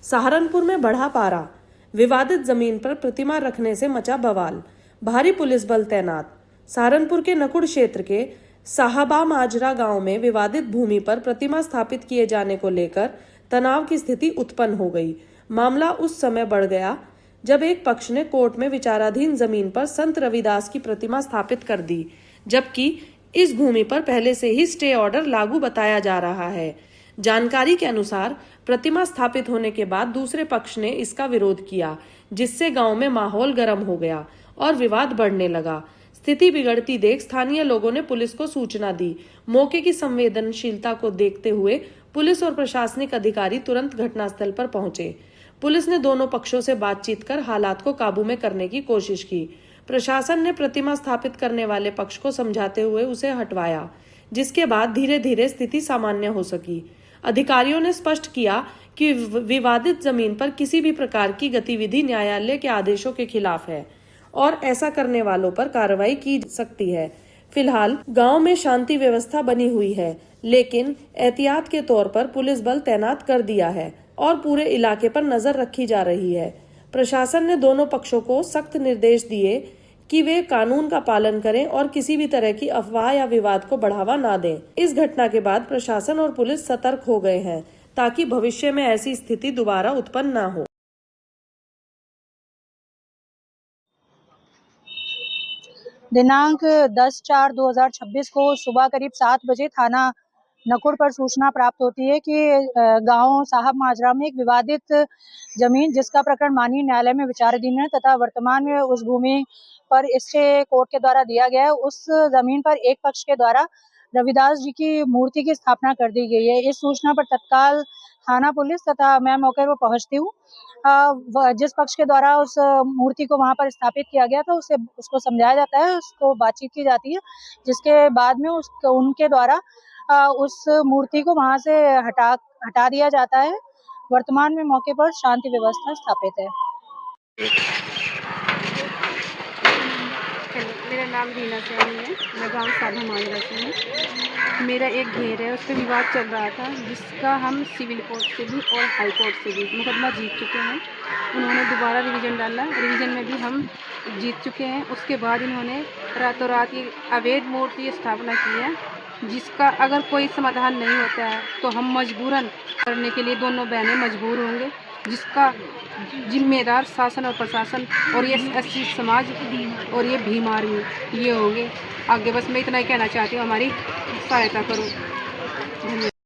सहारनपुर में बढ़ा पारा, विवादित जमीन पर प्रतिमा रखने से मचा बवाल, भारी पुलिस बल तैनात। सहारनपुर के नकुड़ क्षेत्र के साहबा माजरा गांव में विवादित भूमि पर प्रतिमा स्थापित किए जाने को लेकर तनाव की स्थिति उत्पन्न हो गई। मामला उस समय बढ़ गया जब एक पक्ष ने कोर्ट में विचाराधीन जमीन पर संत रविदास की प्रतिमा स्थापित कर दी, जबकि इस भूमि पर पहले से ही स्टे ऑर्डर लागू बताया जा रहा है। जानकारी के अनुसार प्रतिमा स्थापित होने के बाद दूसरे पक्ष ने इसका विरोध किया, जिससे गांव में माहौल गर्म हो गया और विवाद बढ़ने लगा। स्थिति बिगड़ती देख स्थानीय लोगों ने पुलिस को सूचना दी। मौके की संवेदनशीलता को देखते हुए पुलिस और प्रशासनिक अधिकारी तुरंत घटनास्थल पर पहुंचे। पुलिस ने दोनों पक्षों से बातचीत कर हालात को काबू में करने की कोशिश की। प्रशासन ने प्रतिमा स्थापित करने वाले पक्ष को समझाते हुए उसे हटवाया, जिसके बाद धीरे धीरे स्थिति सामान्य हो सकी। अधिकारियों ने स्पष्ट किया कि विवादित जमीन पर किसी भी प्रकार की गतिविधि न्यायालय के आदेशों के खिलाफ है और ऐसा करने वालों पर कार्रवाई की सकती है। फिलहाल गांव में शांति व्यवस्था बनी हुई है, लेकिन एहतियात के तौर पर पुलिस बल तैनात कर दिया है और पूरे इलाके पर नजर रखी जा रही है। प्रशासन ने दोनों पक्षों को सख्त निर्देश दिए कि वे कानून का पालन करें और किसी भी तरह की अफवाह या विवाद को बढ़ावा ना दें। इस घटना के बाद प्रशासन और पुलिस सतर्क हो गए हैं ताकि भविष्य में ऐसी स्थिति दोबारा उत्पन्न ना हो। दिनांक 10/4/2026 को सुबह करीब 7 बजे थाना नकुड़ पर सूचना प्राप्त होती है कि गांव साहब माजरा में एक विवादित जमीन, जिसका प्रकरण माननीय न्यायालय में विचाराधीन है तथा वर्तमान में उस भूमि पर स्टे कोर्ट के द्वारा दिया गया है, उस जमीन पर एक पक्ष के द्वारा रविदास जी की मूर्ति की स्थापना कर दी गई है। इस सूचना पर तत्काल थाना पुलिस तथा मैं मौके पर पहुंचती हूँ। जिस पक्ष के द्वारा उस मूर्ति को वहां पर स्थापित किया गया था उसको समझाया जाता है, उसको बातचीत की जाती है, जिसके बाद में उनके द्वारा उस मूर्ति को वहां से हटा दिया जाता है। वर्तमान में मौके पर शांति व्यवस्था स्थापित है। मेरा नाम रीना सैनी है। मैं गांव साहबा माजरा से हूँ। मेरा एक घेर है, उस पर विवाद चल रहा था, जिसका हम सिविल कोर्ट से भी और हाई कोर्ट से भी मुकदमा जीत चुके हैं। उन्होंने दोबारा रिवीजन डाला, रिवीजन में भी हम जीत चुके हैं। उसके बाद इन्होंने रातों रात ये अवैध मूर्ति स्थापना की है, जिसका अगर कोई समाधान नहीं होता है तो हम मजबूरन करने के लिए दोनों बहनें मजबूर होंगे, जिसका जिम्मेदार शासन और प्रशासन और ये एससी समाज और ये भीम आर्मी ये होंगे। आगे बस मैं इतना ही कहना चाहती हूँ, हमारी सहायता करो। धन्यवाद।